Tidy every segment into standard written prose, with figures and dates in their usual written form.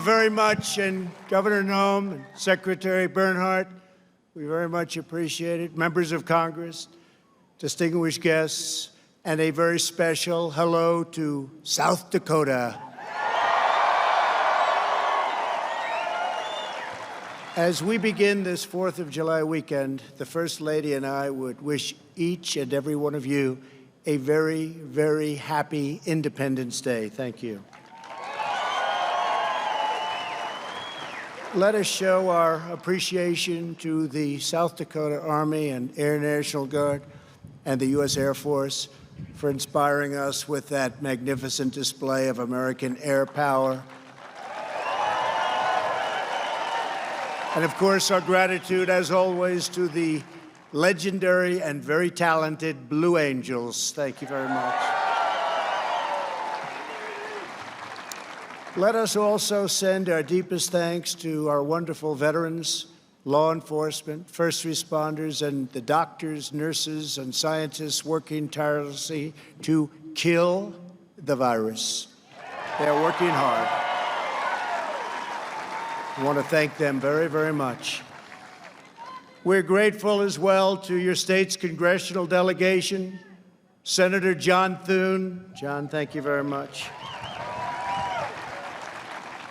Very much, and Governor Nome and Secretary Bernhardt, we very much appreciate it. Members of Congress, distinguished guests, and a very special hello to South Dakota. As we begin this 4th of July weekend, the First Lady and I would wish each and every one of you a very, very happy Independence Day. Thank you. Let us show our appreciation to the South Dakota Army and Air National Guard and the U.S. Air Force for inspiring us with that magnificent display of American air power. And of course, our gratitude, as always, to the legendary and very talented Blue Angels. Thank you very much. Let us also send our deepest thanks to our wonderful veterans, law enforcement, first responders, and the doctors, nurses, and scientists working tirelessly to kill the virus. They are working hard. I want to thank them very, very much. We're grateful as well to your state's congressional delegation, Senator John Thune. John, thank you very much.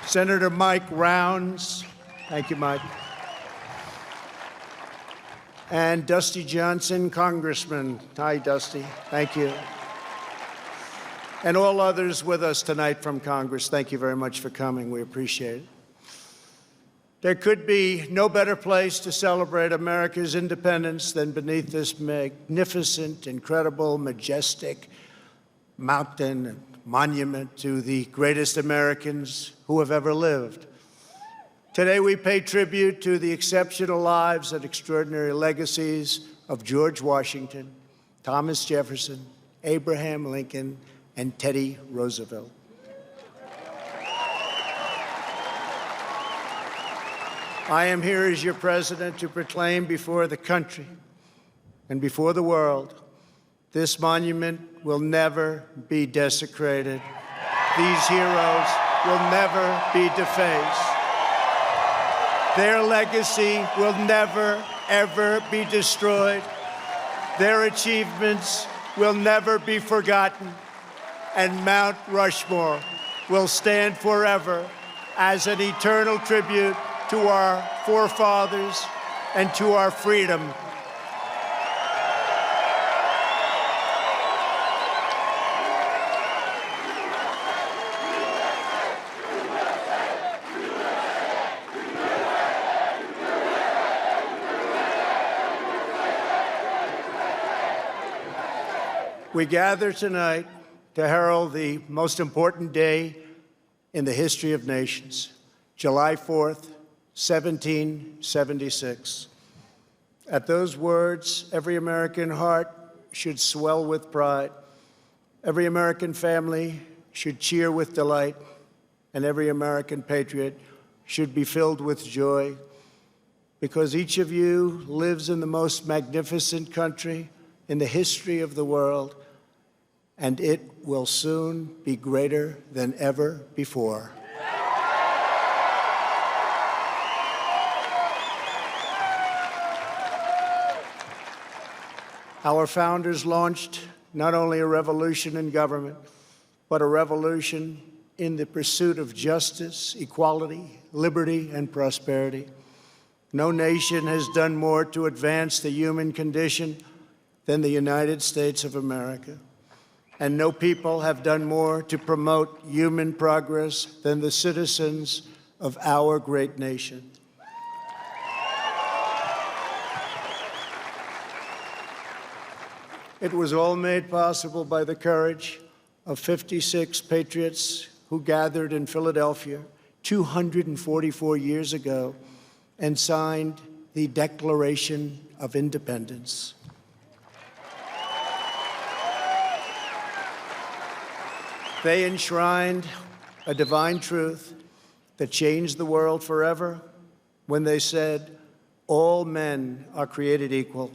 Senator Mike Rounds. Thank you, Mike. And Dusty Johnson, Congressman. Hi, Dusty. Thank you. And all others with us tonight from Congress, thank you very much for coming. We appreciate it. There could be no better place to celebrate America's independence than beneath this magnificent, incredible, majestic mountain and monument to the greatest Americans who have ever lived. Today, we pay tribute to the exceptional lives and extraordinary legacies of George Washington, Thomas Jefferson, Abraham Lincoln, and Teddy Roosevelt. I am here as your president to proclaim before the country and before the world, this monument will never be desecrated. These heroes will never be defaced. Their legacy will never, ever be destroyed. Their achievements will never be forgotten. And Mount Rushmore will stand forever as an eternal tribute to our forefathers and to our freedom. We gather tonight to herald the most important day in the history of nations, July 4th, 1776. At those words, every American heart should swell with pride. Every American family should cheer with delight, and every American patriot should be filled with joy, because each of you lives in the most magnificent country in the history of the world, and it will soon be greater than ever before. Our founders launched not only a revolution in government, but a revolution in the pursuit of justice, equality, liberty, and prosperity. No nation has done more to advance the human condition than the United States of America. And no people have done more to promote human progress than the citizens of our great nation. It was all made possible by the courage of 56 patriots who gathered in Philadelphia 244 years ago and signed the Declaration of Independence. They enshrined a divine truth that changed the world forever when they said, "All men are created equal."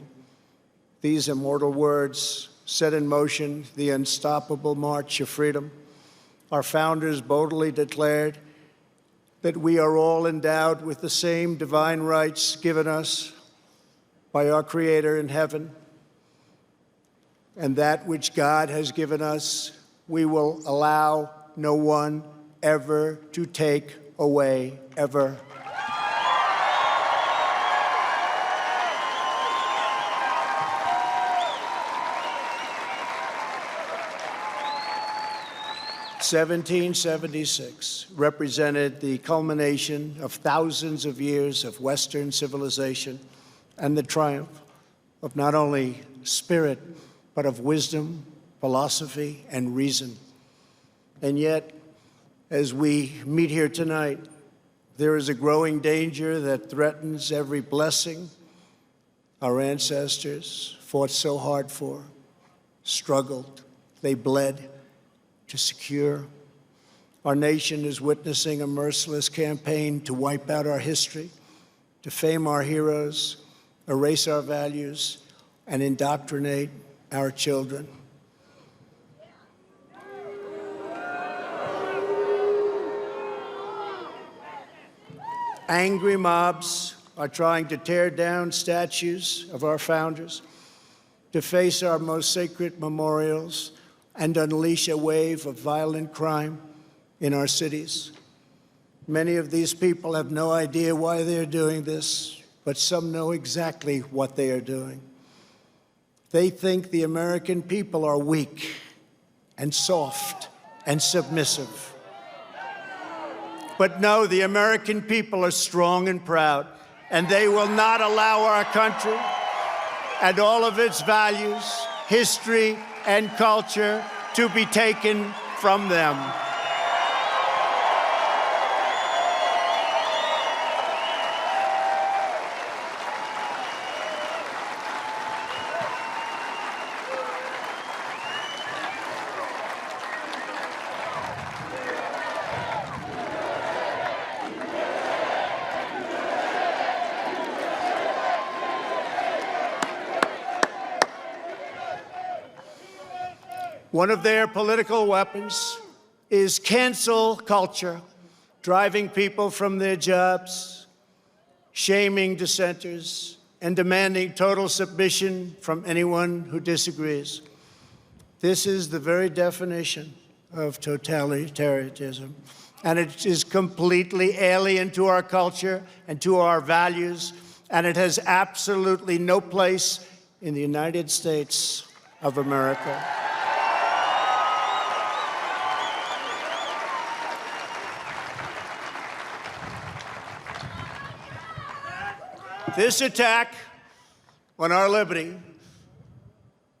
These immortal words set in motion the unstoppable march of freedom. Our founders boldly declared that we are all endowed with the same divine rights given us by our Creator in heaven, and that which God has given us, we will allow no one ever to take away, ever. "1776 represented the culmination of thousands of years of Western civilization and the triumph of not only spirit, but of wisdom, philosophy, and reason. And yet, as we meet here tonight, there is a growing danger that threatens every blessing our ancestors fought so hard for, struggled, they bled to secure. Our nation is witnessing a merciless campaign to wipe out our history, defame our heroes, erase our values, and indoctrinate our children. Angry mobs are trying to tear down statues of our founders, deface our most sacred memorials, and unleash a wave of violent crime in our cities. Many of these people have no idea why they're doing this, but some know exactly what they are doing. They think the American people are weak and soft and submissive. But no, the American people are strong and proud, and they will not allow our country and all of its values, history, and culture to be taken from them. One of their political weapons is cancel culture, driving people from their jobs, shaming dissenters, and demanding total submission from anyone who disagrees. This is the very definition of totalitarianism, and it is completely alien to our culture and to our values, and it has absolutely no place in the United States of America. This attack on our liberty,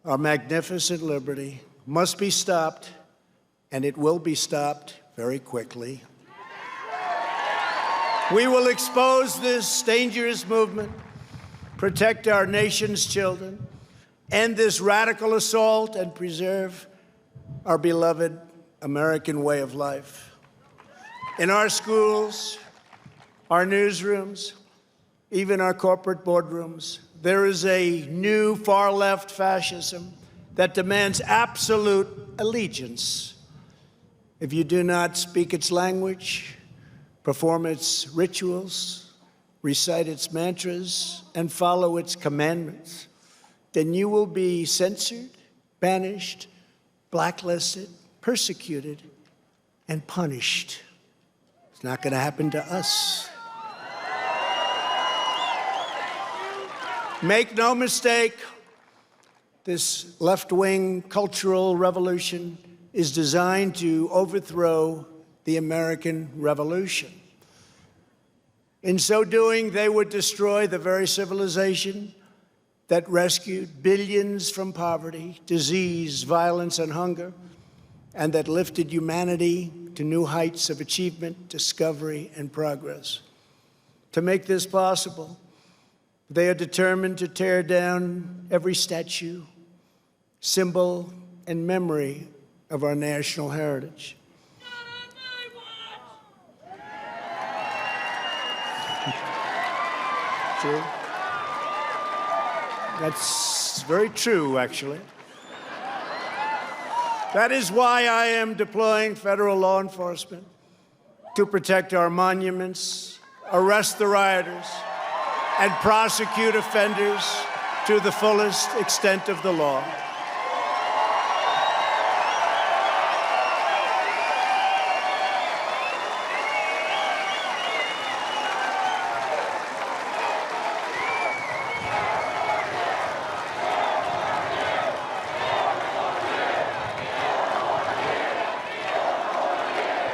our magnificent liberty, must be stopped, and it will be stopped very quickly. We will expose this dangerous movement, protect our nation's children, end this radical assault, and preserve our beloved American way of life. In our schools, our newsrooms, even our corporate boardrooms, there is a new far-left fascism that demands absolute allegiance. If you do not speak its language, perform its rituals, recite its mantras, and follow its commandments, then you will be censored, banished, blacklisted, persecuted, and punished. It's not going to happen to us. Make no mistake, this left-wing cultural revolution is designed to overthrow the American Revolution. In so doing, they would destroy the very civilization that rescued billions from poverty, disease, violence, and hunger, and that lifted humanity to new heights of achievement, discovery, and progress. To make this possible, they are determined to tear down every statue, symbol, and memory of our national heritage. True. That's very true, actually. That is why I am deploying federal law enforcement to protect our monuments, arrest the rioters, and prosecute offenders to the fullest extent of the law.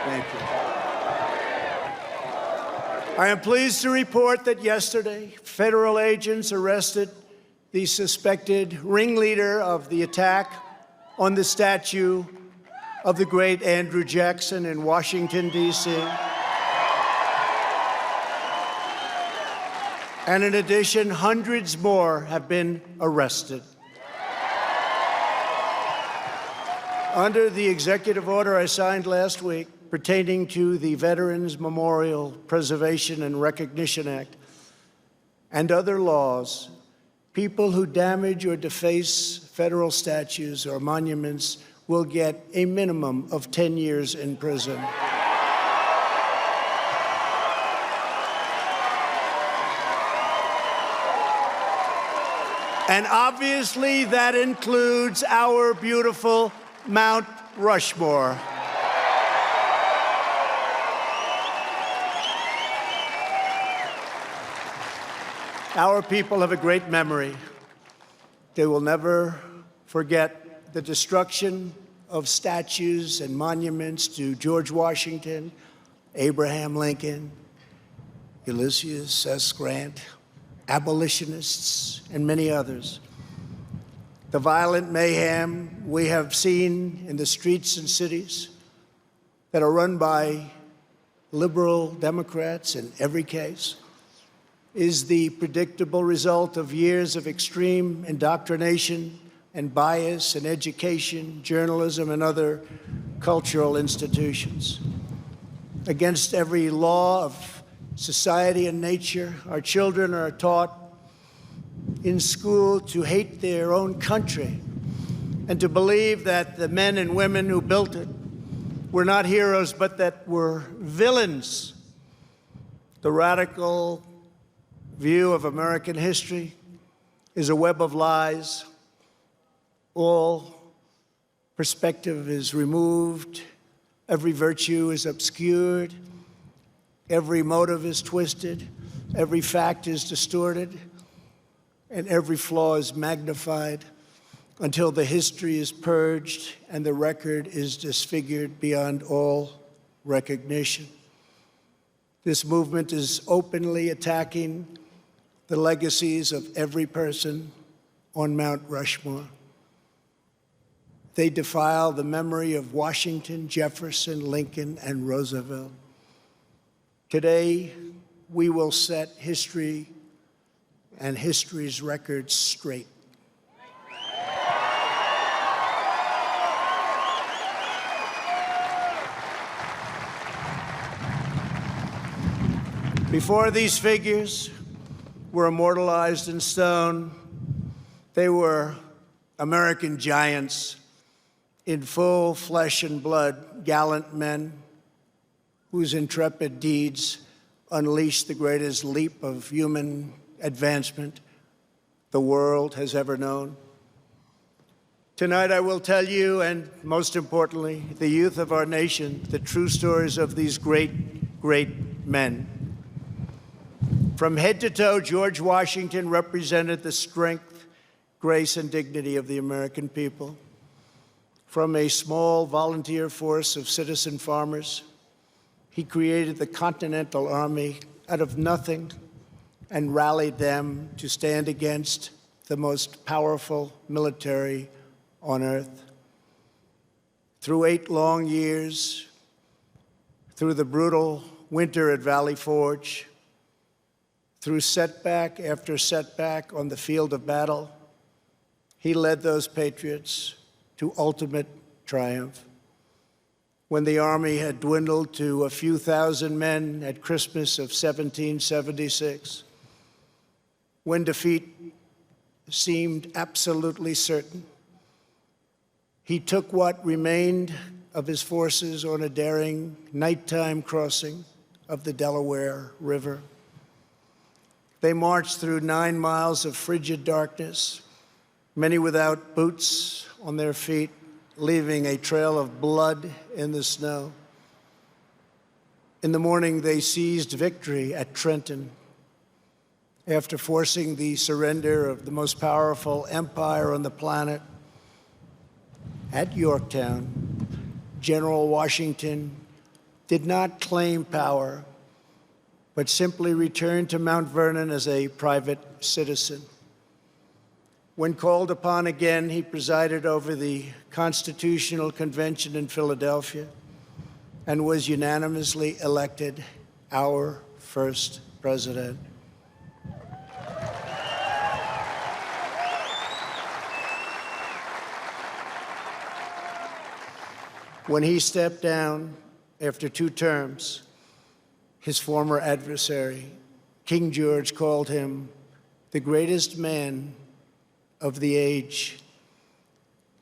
Thank you. I am pleased to report that yesterday, federal agents arrested the suspected ringleader of the attack on the statue of the great Andrew Jackson in Washington, D.C. And in addition, hundreds more have been arrested. Under the executive order I signed last week pertaining to the Veterans Memorial Preservation and Recognition Act and other laws, people who damage or deface federal statues or monuments will get a minimum of 10 years in prison. And obviously that includes our beautiful Mount Rushmore. Our people have a great memory. They will never forget the destruction of statues and monuments to George Washington, Abraham Lincoln, Ulysses S. Grant, abolitionists, and many others. The violent mayhem we have seen in the streets and cities that are run by liberal Democrats in every case is the predictable result of years of extreme indoctrination and bias in education, journalism, and other cultural institutions. Against every law of society and nature, our children are taught in school to hate their own country and to believe that the men and women who built it were not heroes, but that were villains. The radical view of American history is a web of lies. All perspective is removed. Every virtue is obscured. Every motive is twisted. Every fact is distorted. And every flaw is magnified until the history is purged and the record is disfigured beyond all recognition. This movement is openly attacking the legacies of every person on Mount Rushmore. They defile the memory of Washington, Jefferson, Lincoln, and Roosevelt. Today, we will set history and history's records straight. Before these figures were immortalized in stone, they were American giants in full flesh and blood, gallant men whose intrepid deeds unleashed the greatest leap of human advancement the world has ever known. Tonight I will tell you, and most importantly, the youth of our nation, the true stories of these great, great men. From head to toe, George Washington represented the strength, grace, and dignity of the American people. From a small volunteer force of citizen farmers, he created the Continental Army out of nothing and rallied them to stand against the most powerful military on earth. Through 8 long years, through the brutal winter at Valley Forge, through setback after setback on the field of battle, he led those patriots to ultimate triumph. When the Army had dwindled to a few thousand men at Christmas of 1776, when defeat seemed absolutely certain, he took what remained of his forces on a daring nighttime crossing of the Delaware River. They marched through 9 miles of frigid darkness, many without boots on their feet, leaving a trail of blood in the snow. In the morning, they seized victory at Trenton after forcing the surrender of the most powerful empire on the planet. At Yorktown, General Washington did not claim power, but simply returned to Mount Vernon as a private citizen. When called upon again, he presided over the Constitutional Convention in Philadelphia and was unanimously elected our first president. When he stepped down after 2 terms, his former adversary, King George, called him the greatest man of the age.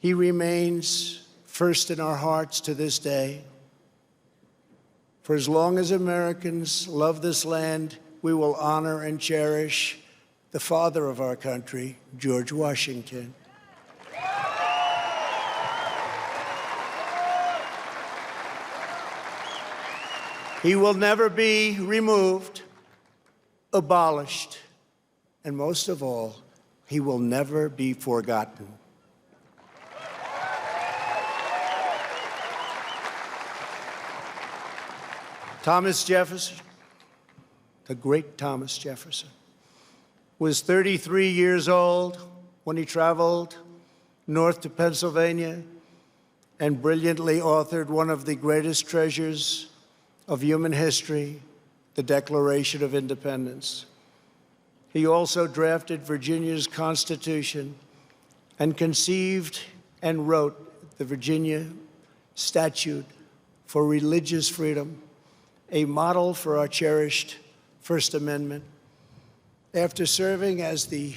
He remains first in our hearts to this day. For as long as Americans love this land, we will honor and cherish the father of our country, George Washington. He will never be removed, abolished, and most of all, he will never be forgotten. Thomas Jefferson, the great Thomas Jefferson, was 33 years old when he traveled north to Pennsylvania and brilliantly authored one of the greatest treasures of human history, the Declaration of Independence. He also drafted Virginia's Constitution and conceived and wrote the Virginia Statute for Religious Freedom, a model for our cherished First Amendment. After serving as the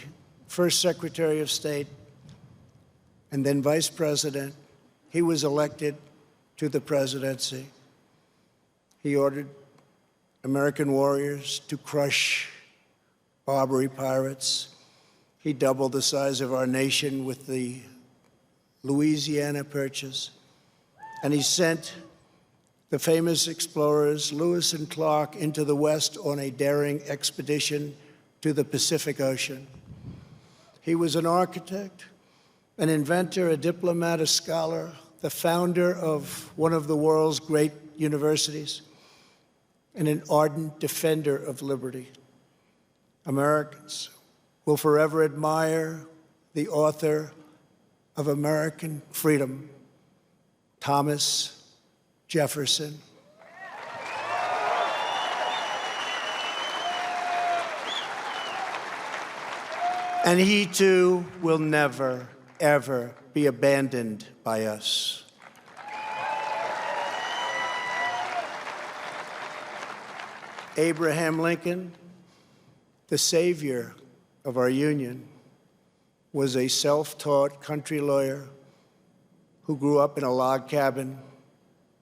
first Secretary of State and then Vice President, he was elected to the presidency. He ordered American warriors to crush Barbary pirates. He doubled the size of our nation with the Louisiana Purchase. And he sent the famous explorers Lewis and Clark into the West on a daring expedition to the Pacific Ocean. He was an architect, an inventor, a diplomat, a scholar, the founder of one of the world's great universities, and an ardent defender of liberty. Americans will forever admire the author of American freedom, Thomas Jefferson. And he too will never, ever be abandoned by us. Abraham Lincoln, the savior of our Union, was a self-taught country lawyer who grew up in a log cabin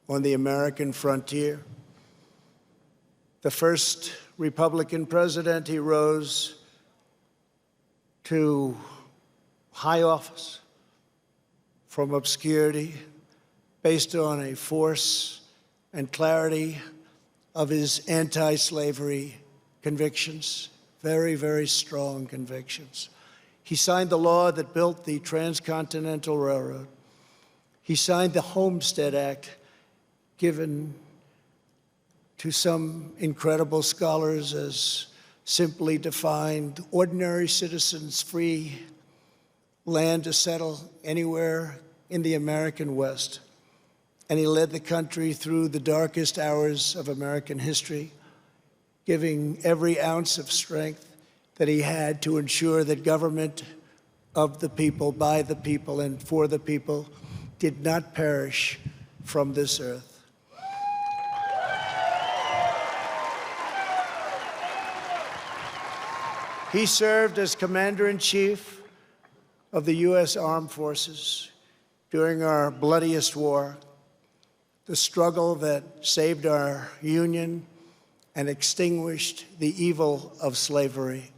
on the American frontier. The first Republican president, he rose to high office from obscurity based on a force and clarity of his anti-slavery convictions, very, very strong convictions. He signed the law that built the Transcontinental Railroad. He signed the Homestead Act, given to some incredible scholars as simply defined ordinary citizens free land to settle anywhere in the American West. And he led the country through the darkest hours of American history, giving every ounce of strength that he had to ensure that government of the people, by the people, and for the people did not perish from this earth. He served as Commander-in-Chief of the U.S. Armed Forces during our bloodiest war, the struggle that saved our Union and extinguished the evil of slavery.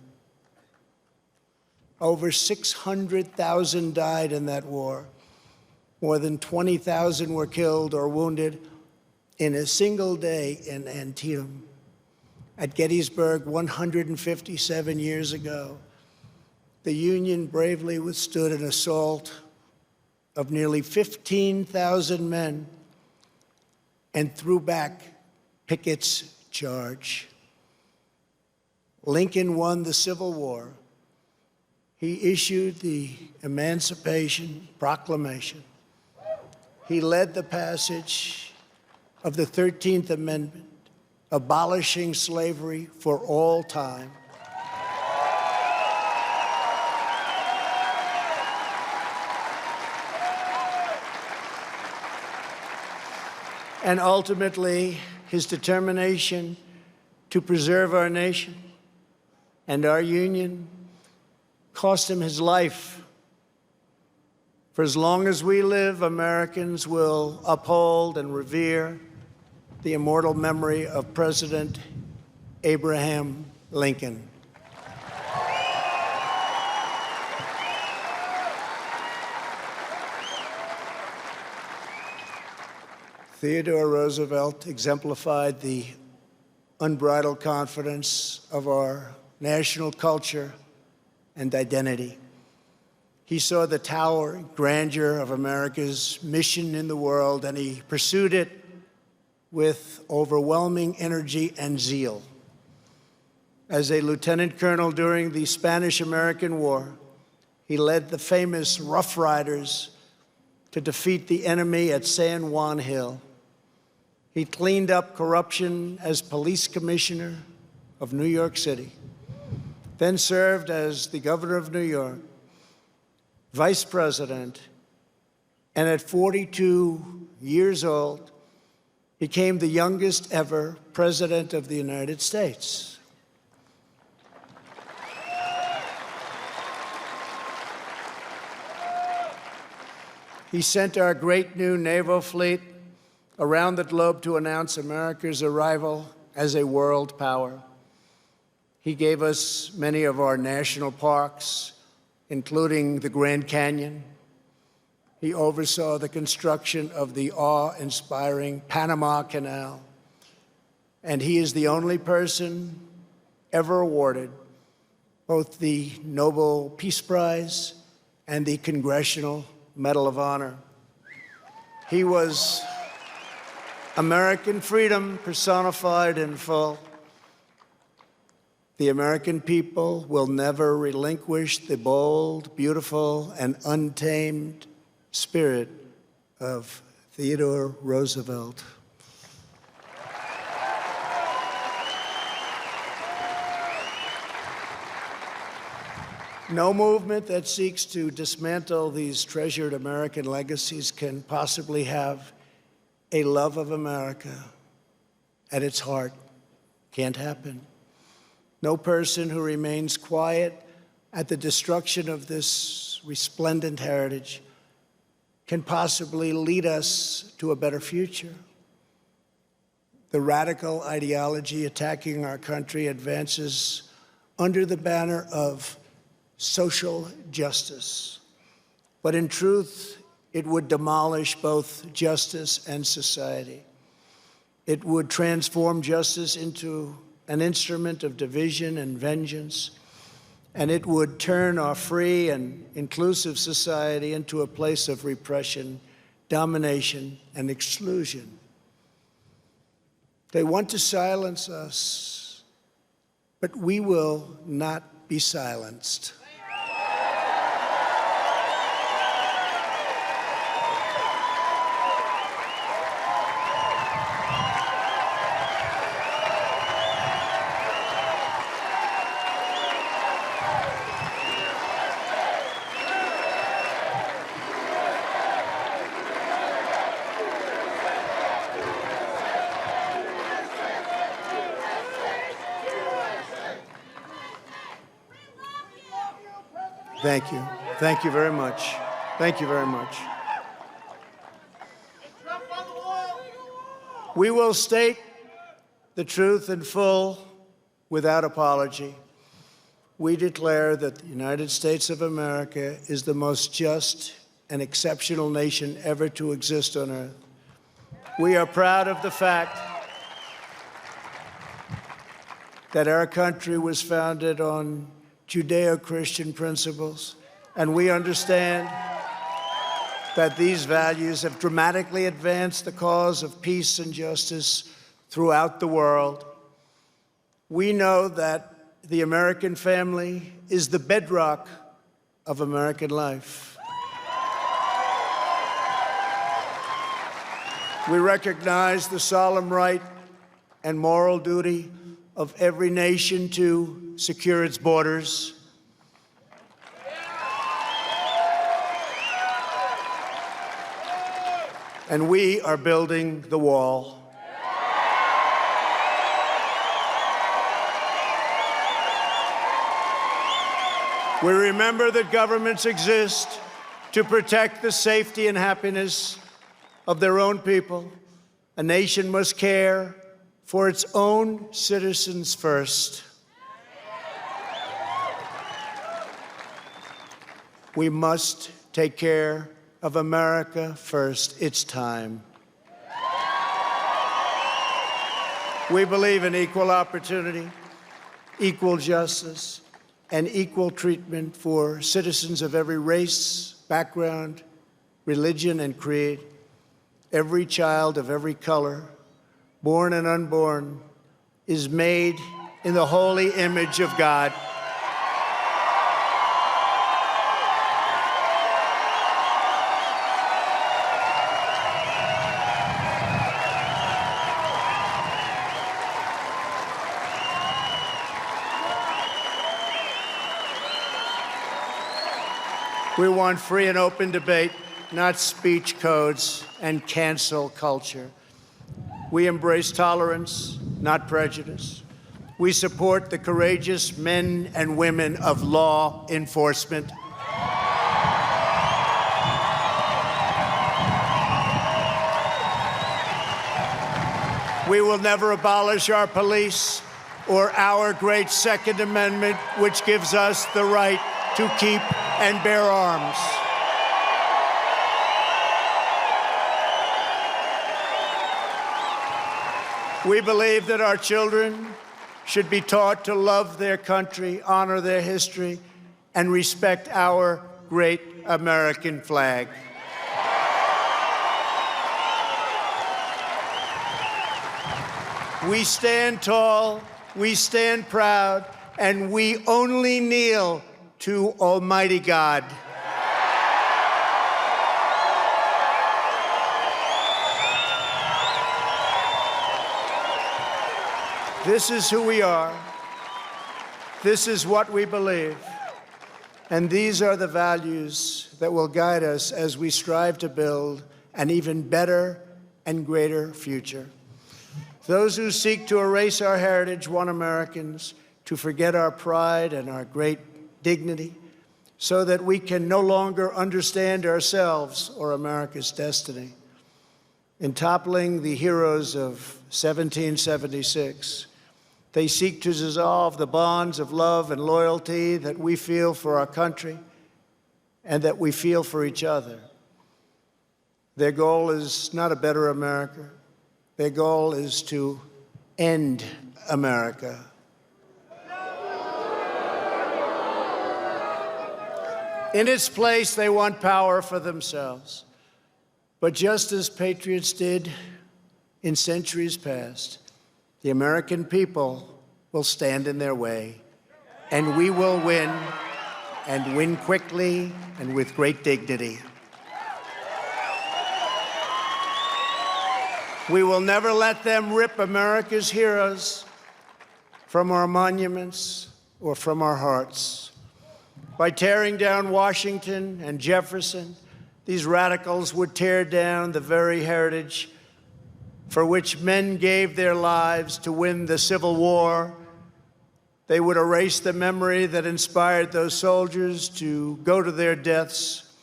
Over 600,000 died in that war. More than 20,000 were killed or wounded in a single day in Antietam. At Gettysburg 157 years ago, the Union bravely withstood an assault of nearly 15,000 men and threw back Pickett's charge. Lincoln won the Civil War. He issued the Emancipation Proclamation. He led the passage of the 13th Amendment, abolishing slavery for all time. And ultimately, his determination to preserve our nation and our Union cost him his life. For as long as we live, Americans will uphold and revere the immortal memory of President Abraham Lincoln. Theodore Roosevelt exemplified the unbridled confidence of our national culture and identity. He saw the towering grandeur of America's mission in the world, and he pursued it with overwhelming energy and zeal. As a lieutenant colonel during the Spanish-American War, he led the famous Rough Riders to defeat the enemy at San Juan Hill. He cleaned up corruption as police commissioner of New York City, then served as the governor of New York, vice president, and at 42 years old, became the youngest ever president of the United States. He sent our great new naval fleet around the globe to announce America's arrival as a world power. He gave us many of our national parks, including the Grand Canyon. He oversaw the construction of the awe-inspiring Panama Canal. And he is the only person ever awarded both the Nobel Peace Prize and the Congressional Medal of Honor. He was American freedom personified in full. The American people will never relinquish the bold, beautiful, and untamed spirit of Theodore Roosevelt. No movement that seeks to dismantle these treasured American legacies can possibly have a love of America at its heart. Can't happen. No person who remains quiet at the destruction of this resplendent heritage can possibly lead us to a better future. The radical ideology attacking our country advances under the banner of social justice. But in truth, it would demolish both justice and society. It would transform justice into an instrument of division and vengeance, and it would turn our free and inclusive society into a place of repression, domination, and exclusion. They want to silence us, but we will not be silenced. Thank you. Thank you very much. Thank you very much. We will state the truth in full without apology. We declare that the United States of America is the most just and exceptional nation ever to exist on earth. We are proud of the fact that our country was founded on Judeo-Christian principles, and we understand that these values have dramatically advanced the cause of peace and justice throughout the world. We know that the American family is the bedrock of American life. We recognize the solemn right and moral duty of every nation to secure its borders. And we are building the wall. We remember that governments exist to protect the safety and happiness of their own people. A nation must care for its own citizens first. We must take care of America first. It's time. We believe in equal opportunity, equal justice, and equal treatment for citizens of every race, background, religion, and creed. Every child of every color, born and unborn, is made in the holy image of God. We want free and open debate, not speech codes and cancel culture. We embrace tolerance, not prejudice. We support the courageous men and women of law enforcement. We will never abolish our police or our great Second Amendment, which gives us the right to keep and bear arms. We believe that our children should be taught to love their country, honor their history, and respect our great American flag. We stand tall, we stand proud, and we only kneel to Almighty God. This is who we are. This is what we believe. And these are the values that will guide us as we strive to build an even better and greater future. Those who seek to erase our heritage want Americans to forget our pride and our great dignity so that we can no longer understand ourselves or America's destiny. In toppling the heroes of 1776, they seek to dissolve the bonds of love and loyalty that we feel for our country and that we feel for each other. Their goal is not a better America. Their goal is to end America. In its place, they want power for themselves. But just as patriots did in centuries past, the American people will stand in their way, and we will win, and win quickly and with great dignity. We will never let them rip America's heroes from our monuments or from our hearts. By tearing down Washington and Jefferson, these radicals would tear down the very heritage for which men gave their lives to win the Civil War. They would erase the memory that inspired those soldiers to go to their deaths,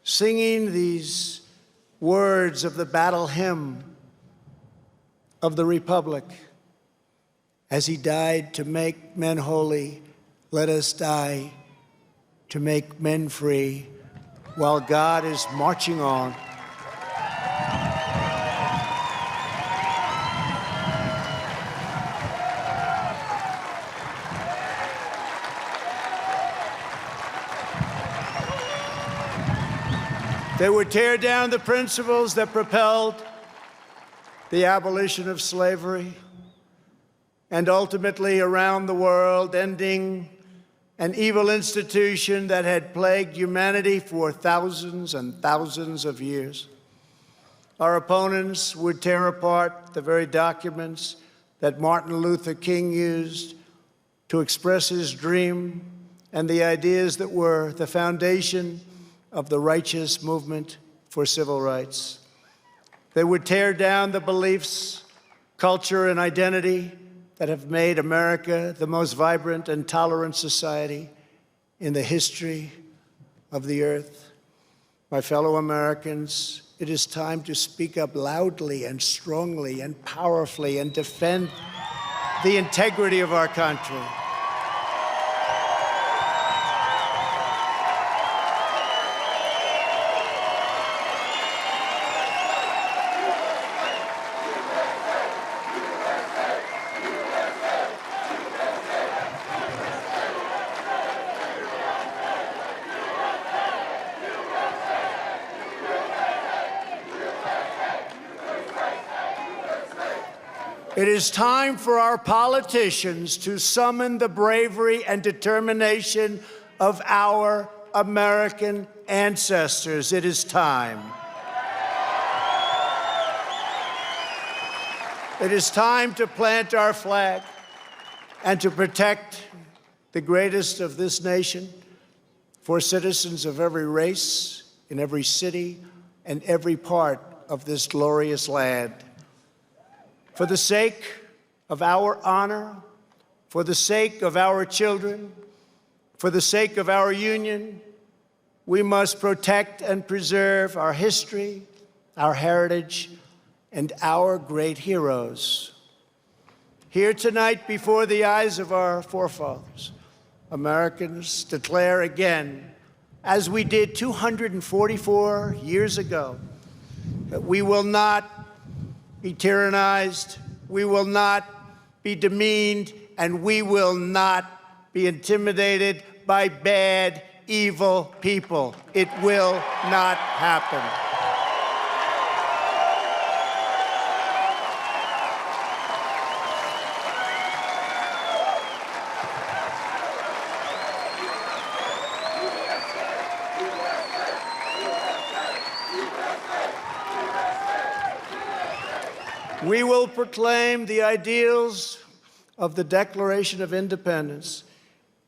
singing these words of the battle hymn. of the Republic. As he died to make men holy, let us die to make men free while God is marching on. They would tear down the principles that propelled the abolition of slavery and ultimately around the world, ending an evil institution that had plagued humanity for thousands and thousands of years. Our opponents would tear apart the very documents that Martin Luther King used to express his dream and the ideas that were the foundation of the righteous movement for civil rights. They would tear down the beliefs, culture, and identity that have made America the most vibrant and tolerant society in the history of the earth. My fellow Americans, it is time to speak up loudly and strongly and powerfully and defend the integrity of our country. It is time for our politicians to summon the bravery and determination of our American ancestors. It is time. It is time to plant our flag and to protect the greatest of this nation for citizens of every race, in every city, and every part of this glorious land. For the sake of our honor, for the sake of our children, for the sake of our union, we must protect and preserve our history, our heritage, and our great heroes. Here tonight, before the eyes of our forefathers, Americans declare again, as we did 244 years ago, that we will not be tyrannized, we will not be demeaned, and we will not be intimidated by bad, evil people. It will not happen. We will proclaim the ideals of the Declaration of Independence,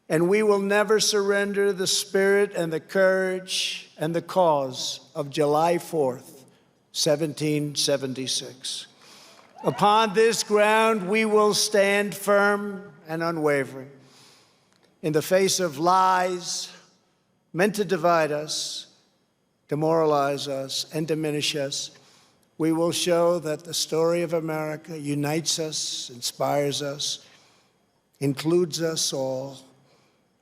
and we will never surrender the spirit and the courage and the cause of July 4th, 1776. Upon this ground, we will stand firm and unwavering. In the face of lies meant to divide us, demoralize us, and diminish us, we will show that the story of America unites us, inspires us, includes us all,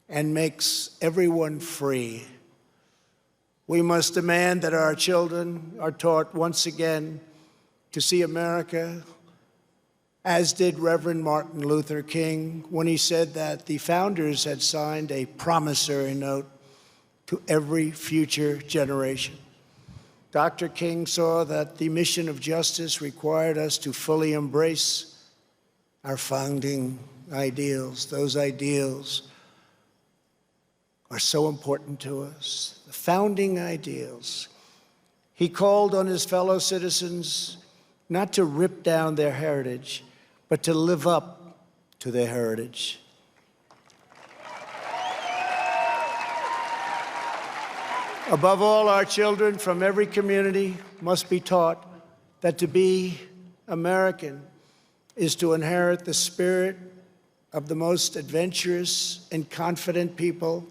and makes everyone free. We must demand that our children are taught once again to see America, as did Reverend Martin Luther King when he said that the founders had signed a promissory note to every future generation. Dr. King saw that the mission of justice required us to fully embrace our founding ideals. Those ideals are so important to us, the founding ideals. He called on his fellow citizens not to rip down their heritage, but to live up to their heritage. Above all, our children from every community must be taught that to be American is to inherit the spirit of the most adventurous and confident people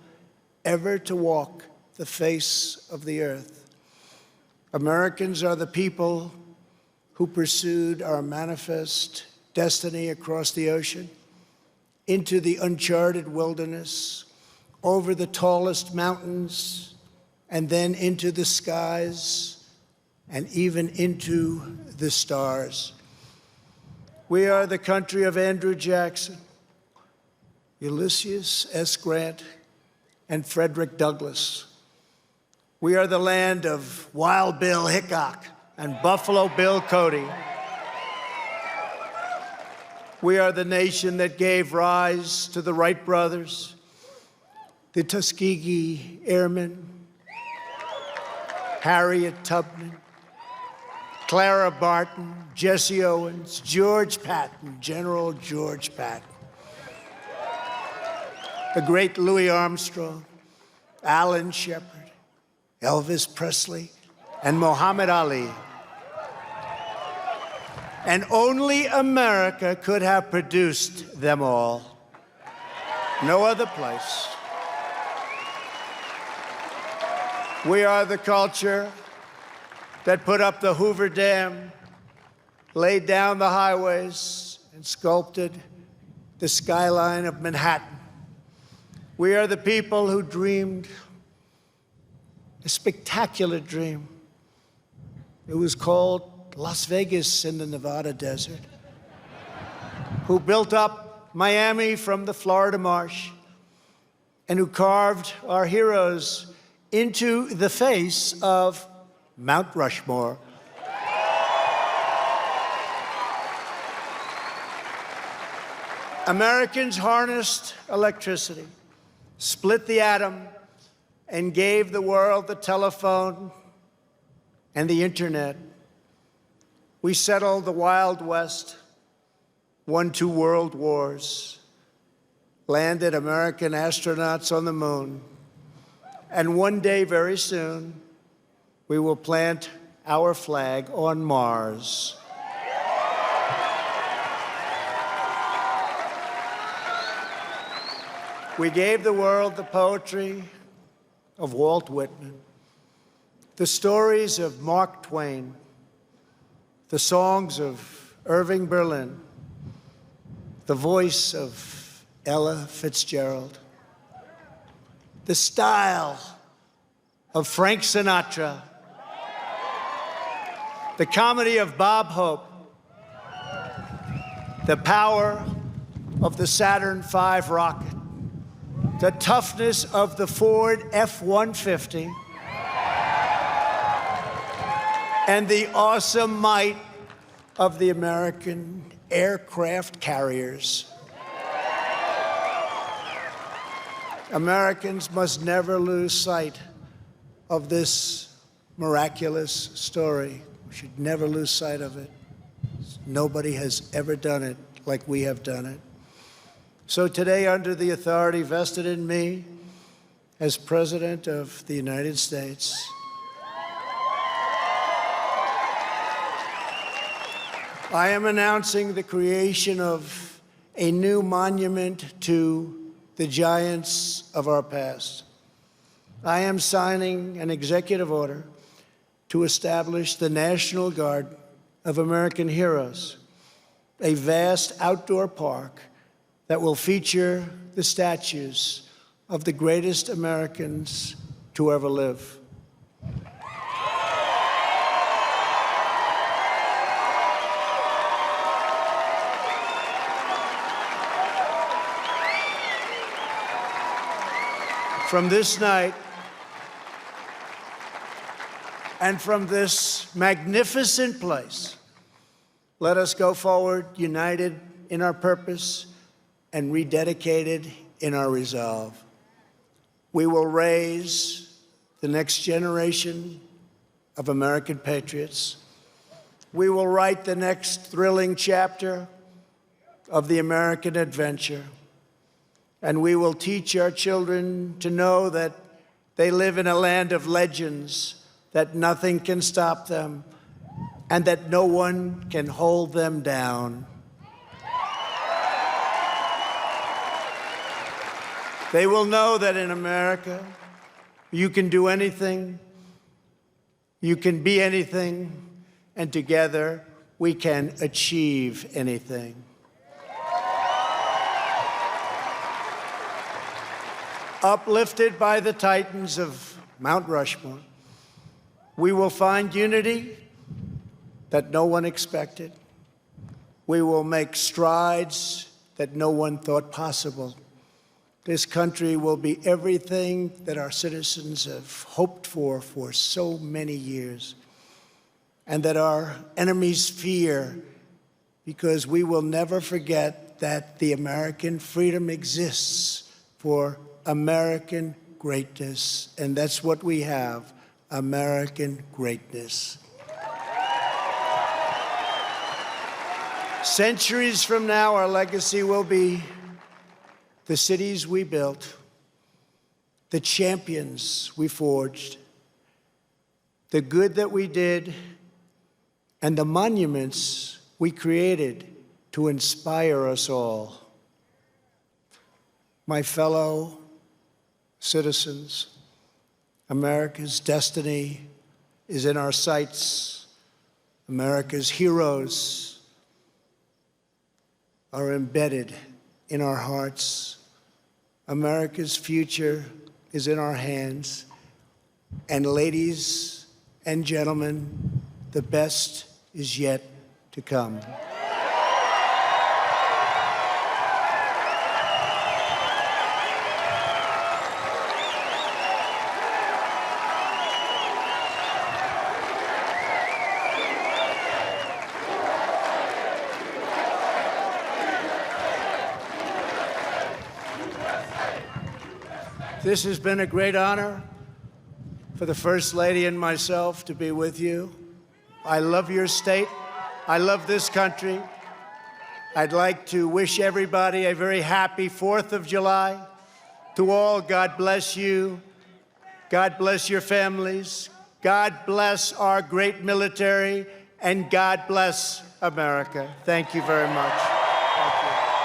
ever to walk the face of the earth. Americans are the people who pursued our manifest destiny across the ocean, into the uncharted wilderness, over the tallest mountains, and then into the skies, and even into the stars. We are the country of Andrew Jackson, Ulysses S. Grant, and Frederick Douglass. We are the land of Wild Bill Hickok and Buffalo Bill Cody. We are the nation that gave rise to the Wright brothers, the Tuskegee Airmen, Harriet Tubman, Clara Barton, Jesse Owens, George Patton, General George Patton, the great Louis Armstrong, Alan Shepard, Elvis Presley, and Muhammad Ali. And only America could have produced them all. No other place. We are the culture that put up the Hoover Dam, laid down the highways, and sculpted the skyline of Manhattan. We are the people who dreamed a spectacular dream. It was called Las Vegas in the Nevada desert, who built up Miami from the Florida marsh, and who carved our heroes into the face of Mount Rushmore. Americans harnessed electricity, split the atom, and gave the world the telephone and the internet. We settled the Wild West, won 2 world wars, landed American astronauts on the moon, and one day, very soon, we will plant our flag on Mars. We gave the world the poetry of Walt Whitman, the stories of Mark Twain, the songs of Irving Berlin, the voice of Ella Fitzgerald, the style of Frank Sinatra, the comedy of Bob Hope, the power of the Saturn V rocket, the toughness of the Ford F-150, and the awesome might of the American aircraft carriers. Americans must never lose sight of this miraculous story. We should never lose sight of it. Nobody has ever done it like we have done it. So today, under the authority vested in me as President of the United States, I am announcing the creation of a new monument to the giants of our past. I am signing an executive order to establish the National Guard of American Heroes, a vast outdoor park that will feature the statues of the greatest Americans to ever live. From this night, and from this magnificent place, let us go forward united in our purpose and rededicated in our resolve. We will raise the next generation of American patriots. We will write the next thrilling chapter of the American adventure. And we will teach our children to know that they live in a land of legends, that nothing can stop them, and that no one can hold them down. They will know that in America, you can do anything, you can be anything, and together we can achieve anything. Uplifted by the titans of Mount Rushmore, we will find unity that no one expected. We will make strides that no one thought possible. This country will be everything that our citizens have hoped for so many years, and that our enemies fear, because we will never forget that the American freedom exists for American greatness, and that's what we have, American greatness. Centuries from now, our legacy will be the cities we built, the champions we forged, the good that we did, and the monuments we created to inspire us all. My fellow citizens, America's destiny is in our sights. America's heroes are embedded in our hearts. America's future is in our hands. And ladies and gentlemen, the best is yet to come. This has been a great honor for the First Lady and myself to be with you. I love your state. I love this country. I'd like to wish everybody a very happy 4th of July. To all, God bless you. God bless your families. God bless our great military. And God bless America. Thank you very much. Thank you.